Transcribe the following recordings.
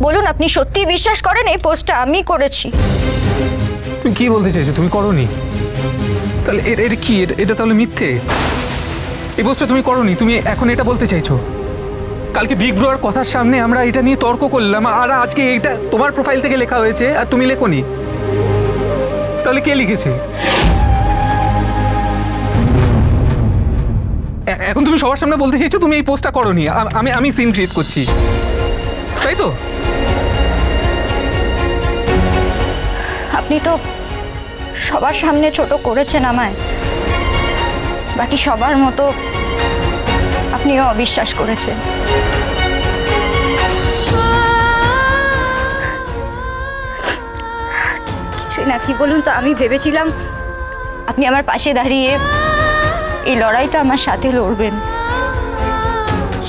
বলুন, আপনি সত্যি বিশ্বাস করেন এই পোস্টটা আমি করেছি? তুমি কি বলতে চাইছো? তুমি করোনি? তাহলে এটা কি? এটা তাহলে মিথ্যে? এই পোস্টটা তুমি করোনি, তুমি এখন এটা বলতে চাইছো? কালকে বিগ ব্রোর কথার সামনে আমরা এটা নিয়ে তর্ক করলাম, আর আজকে এটা তোমার প্রোফাইল থেকে লেখা হয়েছে আর তুমি লেখোনি? তাহলে কে লিখেছে? এখন তুমি সবার সামনে বলতে চাইছো তুমি এই পোস্টটা করোনি? আমি সিন ক্রিয়েট করছি, তাই তো? আপনি তো সবার সামনে ছোট করেছেন আমায়, বাকি সবার মতো আপনিও অবিশ্বাস করেছেন। কিছুই না, কি বলুন তো, আমি ভেবেছিলাম আপনি আমার পাশে দাঁড়িয়ে এই লড়াইটা আমার সাথে লড়বেন,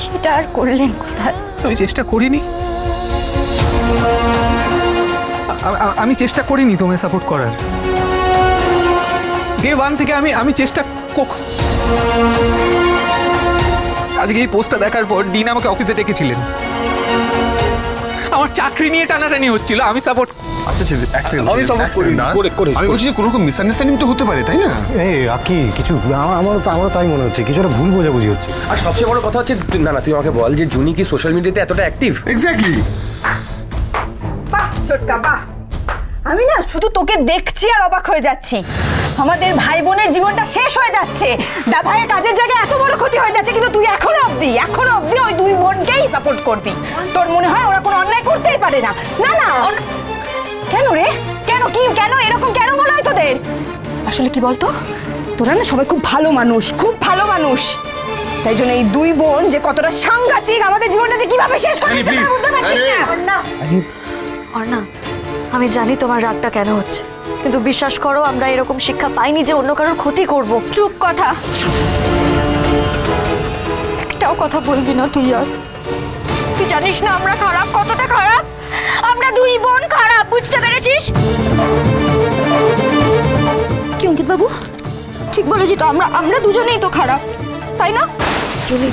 সেটা আর করলেন কোথায়? আমি চেষ্টা করিনি, আমি চেষ্টা করিনি তোমায় সাপোর্ট করার। ডে ওয়ান থেকে আমি চেষ্টা। আজকে এই পোস্টটা দেখার পর ডিন আমাকে অফিসে ডেকেছিলেন, আমার চাকরি নিয়ে টানাটানি হচ্ছিল, আমি সাপোর্ট। আচ্ছা আমি বলছি যে কোনো রকম মিসআন্ডারস্ট্যান্ডিং তো হতে পারে, তাই না? এই আকি কিছু আমারও তাই মনে হচ্ছে, কিছু একটা ভুল বোঝাবুঝি হচ্ছে। আর সবচেয়ে বড় কথা হচ্ছে, না তুই আমাকে বল যে জুনি কি সোশ্যাল মিডিয়াতে এতটা অ্যাক্টিভ? এক্স্যাক্টলি। বাহ ছোটকা বাহ, আমি না শুধু তোকে দেখছি আর অবাক হয়ে যাচ্ছি। আমাদের ভাই বোনের জীবনটা শেষ হয়ে যাচ্ছে, দা ভাইয়ের কাজের জায়গায় এত বড় ক্ষতি হয়ে যাচ্ছে, কিন্তু তুই এখনো অবধি ওই দুই বোনকেই সাপোর্ট করবি। তোর মনে হয় ওরা কোনো অন্যায় করতেই পারে না? না না, কেন রে? কেন এরকম কেন মনে হয় তোদের? আসলে কি বলতো, তোরা না সবাই খুব ভালো মানুষ, তাই জন্য এই দুই বোন যে কতটা সাংঘাতিক, আমাদের জীবনটা যে কিভাবে শেষ করে দিচ্ছে বুঝতে পারছিস না? অর্ণা, আমি জানি তোমার রাগটা কেন হচ্ছে, কিন্তু বিশ্বাস করো আমরা এরকম শিক্ষা পাইনি যে অন্য কারোর ক্ষতি করব। চুপ কথা, একটাও কথা বলবি না তুই আর। তুই জানিস না আমরা খারাপ, কতটা খারাপ? আমরা দুই বোন খারাপ, বুঝতে পেরেছিস? কি অঙ্কিত বাবু, ঠিক বলেছি তো, আমরা দুজনেই তো খারাপ, তাই না? জুলি,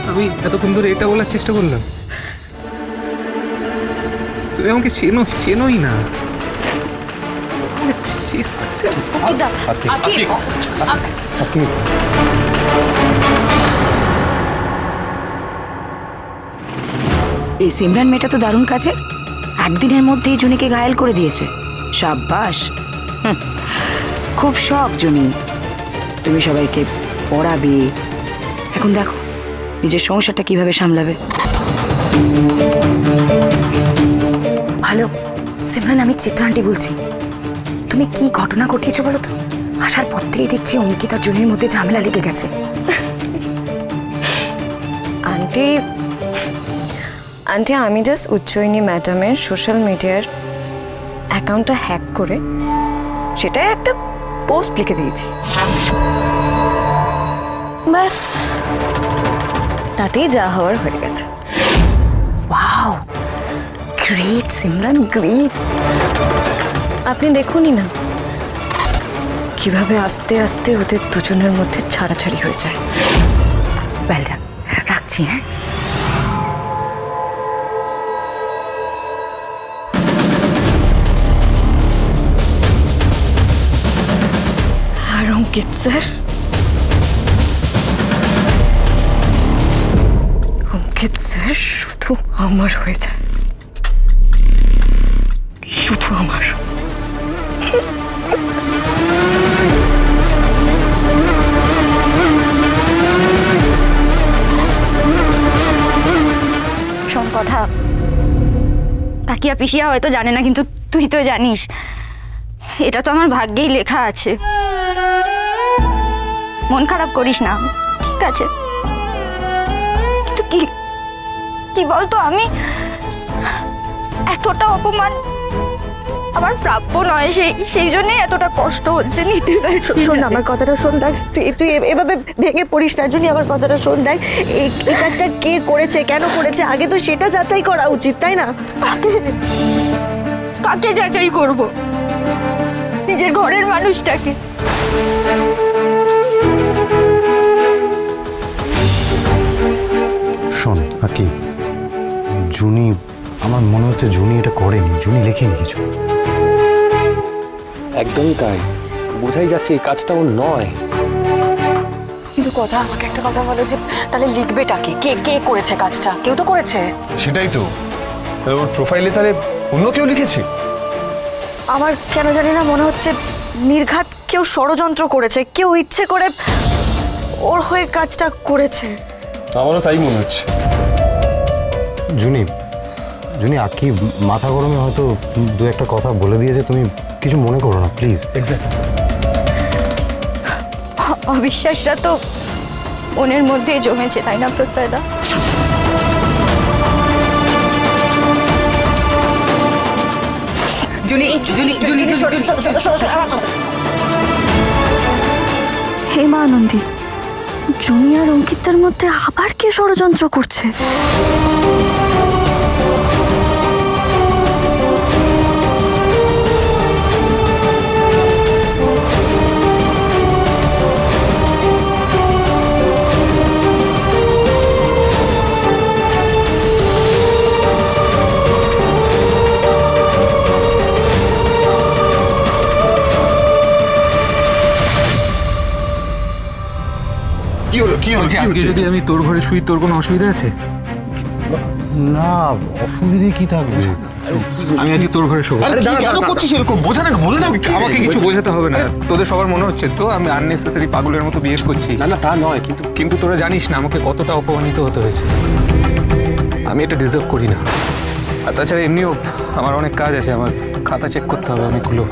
আমি এতক্ষণ ধরে এটা বলার চেষ্টা করলাম, তুমি আমাকে চেনোই না। এই সিমরান মেয়েটা তো দারুণ কাজে, একদিনের মধ্যেই জুনিকে ঘায়েল করে দিয়েছে। সাব্বাস, খুব শখ জুনি, তুমি সবাইকে পড়াবে। এখন দেখো নিজের সংসারটা কিভাবে সামলাবে। হ্যালো সিমরান, আমি চিত্রা আন্টি বলছি। তুমি কি ঘটনা ঘটিয়েছো বলো তো? আসার পর থেকেই দেখছি অঙ্কিত আর জুনির মধ্যে ঝামেলা লেগে গেছে। আন্টি আমি জাস্ট উজ্জয়িনী ম্যাডামের সোশ্যাল মিডিয়ার অ্যাকাউন্টটা হ্যাক করে সেটাই একটা পোস্ট লিখে দিয়েছি, ব্যাস তাতেই যা হওয়ার হয়ে গেছে। Wow, great Simran, great. আপনি দেখুনই না কিভাবে আস্তে আস্তে ওদের দুজনের মধ্যে ছাড়াছাড়ি হয়ে যায়। ওয়েল ডান, রাখছি। হ্যাঁ, আর অঙ্কিত স্যার, শুধু আমার হয়ে যায়, শুধু আমার। শোন কথা, কাকিয়া পিসিয়া হয়তো জানে না, কিন্তু তুই তো জানিস এটা তো আমার ভাগ্যেই লেখা আছে। মন খারাপ করিস না, ঠিক আছে? কিন্তু কি বলতো, আমি এতটা অপমান আমার প্রাপ্য নয়, সেই জন্যই এতটা কষ্ট হচ্ছে নিতে। শোন আমার কথাটা শোন, দেখ তুই এভাবে ভেঙে পড়িস তার জন্য আমার কথাটা শোন। দেখ এই কাজটা কে করেছে, কেন করেছে, আগে তো সেটা যাচাই করা উচিত, তাই না? কাকে যাচাই করব? নিজের ঘরের মানুষটাকে। শোন আকি, জুনি, আমার মনে হচ্ছে জুনি এটা করেনি, জুনি লেখেনি কিছু। একদমই তাই, বোঝাই যাচ্ছে এই কাজটা ওর নয়। কিন্তু আমাকে একটা কথা বলো যে তাহলে লিখবেটাকে কে কে করেছে কাজটা? কেউ তো করেছে। সেটাই তো, ওর প্রোফাইলে তাহলে অন্য কেউ লিখেছে। আমার কেন জানি না মনে হচ্ছে নির্ঘাত কেউ ষড়যন্ত্র করেছে, কেউ ইচ্ছে করে ওর হয়ে কাজটা করেছে। আমারও তাই মনে হচ্ছে। জুনি, জুনি আকি মাথা গরমে হয়তো দু একটা কথা বলে দিয়েছে, তুমি কিছু মনে করো না প্লিজ। অবিশ্বাসটা তো মনের মধ্যেই জমেছে, তাই না প্রত্যয়দা? হে মা আনন্দী, জুনি আর অঙ্কিতার মধ্যে আবার কে ষড়যন্ত্র করছে? কি হলো কি হলো বলছি, কি আজকে হচ্ছে? যদি আমি তোর ঘরে শুই, তোর কোনো অসুবিধা আছে? না, অসুবিধে কি থাকবে? আমি আজকে তোর ঘরে শোবো। আরে কি কেন করছিস এরকম? বোঝা না, বলে দাও কি রে? আমাকে কিছু বোঝাতে হবে না। তোদের সবার মনে হচ্ছে তো আমি আননেসেসারি পাগলের মতো বিহেভ করছি। না না তা নয়, কিন্তু তোরা জানিস না আমাকে কতটা অপমানিত হতে হয়েছে। আমি এটা ডিজার্ভ করি না। আর তাছাড়া এমনিও আমার অনেক কাজ আছে, আমার খাতা চেক করতে হবে অনেকগুলো।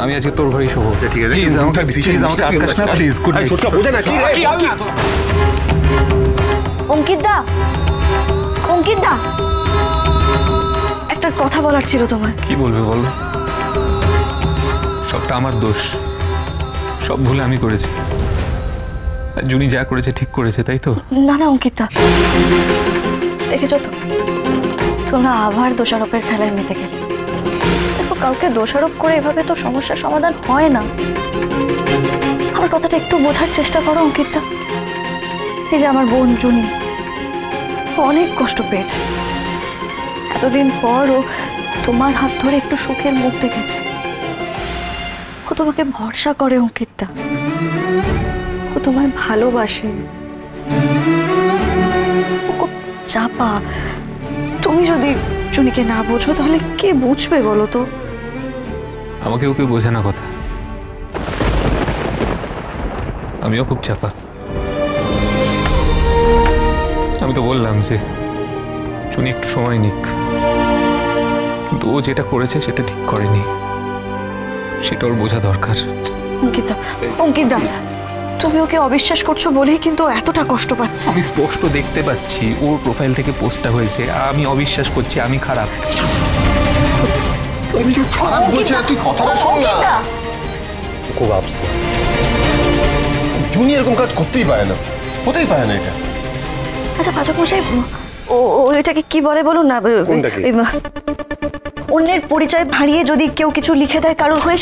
আমি আজকে তোর ঘরেই শোবো। ঠিক আছে, প্লিজ আমাকে আটকাস না, প্লিজ। Good night. ছোটটা বোঝা না কি রে? বল না তোরা। অঙ্কিত দা, অঙ্কিত দা, একটা কথা বলার ছিল তোমায়। কি বলবে বলো? সবটা আমার দোষ, সব ভুল আমি করেছি। আর জুনি যা করেছে ঠিক করেছে, তাই তো? না না অঙ্কিত দা, দেখেছো তো তোমরা আবার দোষারোপের খেলায় মেতে গেলে। দেখো, কাউকে দোষারোপ করে এভাবে তো সমস্যার সমাধান হয় না। আমার কথাটা একটু বোঝার চেষ্টা করো অঙ্কিত দা। এই যে আমার বোন জুনি, ও অনেক কষ্ট পেয়েছে। এতদিন পর ও তোমার হাত ধরে একটু সুখের মুখ দেখেছে। ও তোমাকে ভরসা করে অঙ্কিত দা, ও তোমায় ভালোবাসে, ও খুব চাপা। তুমি যদি জুনিকে না বোঝো তাহলে কে বুঝবে বলো তো? আমাকে ওকে বোঝানো কথা। আমিও খুব চাপা। আমি তো বললাম যে জুনি একটু সময় নিক, কিন্তু ও যেটা করেছে সেটা ঠিক করেনি, সেটা ওর বোঝা দরকার। অঙ্কিতা, অঙ্কিতা, তুমি ওকে অবিশ্বাস করছো বলেই কিন্তু ও এতটা কষ্ট পাচ্ছে। আমি স্পষ্ট দেখতে পাচ্ছি ওর প্রোফাইল থেকে পোস্টটা হয়েছে। আমি অবিশ্বাস করছি আমি খারাপ। খারাপ বলছে না, তুই কথাটা শোন না। খুব আপসেট। জুনি এরকম কাজ করতেই পারে না, হতেই পারে না এটা। আচ্ছা পাচক মশাই, ও এটাকে কি বলে বলুন না? কোনটাকে? অন্যের পরিচয় ভাঁড়িয়ে যদি কেউ কিছু লিখে দেয় কারোর হয়ে,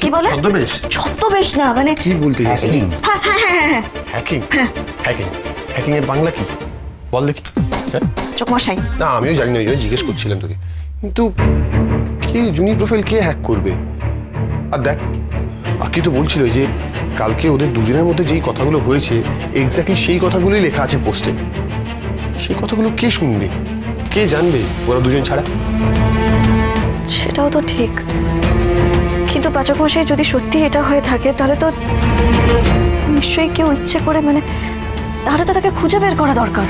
কি বলে? ছদ্মবেশ? ছদ্মবেশ না, মানে কি বলতে চাইছিস? হ্যাঁ হ্যাঁ হ্যাঁ হ্যাঁ, হ্যাকিং? হ্যাকিং? হ্যাকিং এর বাংলা কি বল দেখি? পাচক মশাই, না আমিও জানি না, ওই জন্য জিজ্ঞেস করছিলাম তোকে। কিন্তু কে জুনি প্রোফাইল কে হ্যাক করবে? আর দেখ, আকি তো বলছিল যে কালকে ওদের দুজনের মধ্যে যেই কথাগুলো হয়েছে এক্স্যাক্টলি সেই কথাগুলোই লেখা আছে পোস্টে। সেই কথাগুলো কে শুনবে, কে জানবে ওরা দুজন ছাড়া? সেটাও তো ঠিক, কিন্তু পাচক মশাই যদি সত্যি এটা হয়ে থাকে তাহলে তো নিশ্চয়ই কেউ ইচ্ছে করে, মানে তাহলে তো তাকে খুঁজে বের করা দরকার।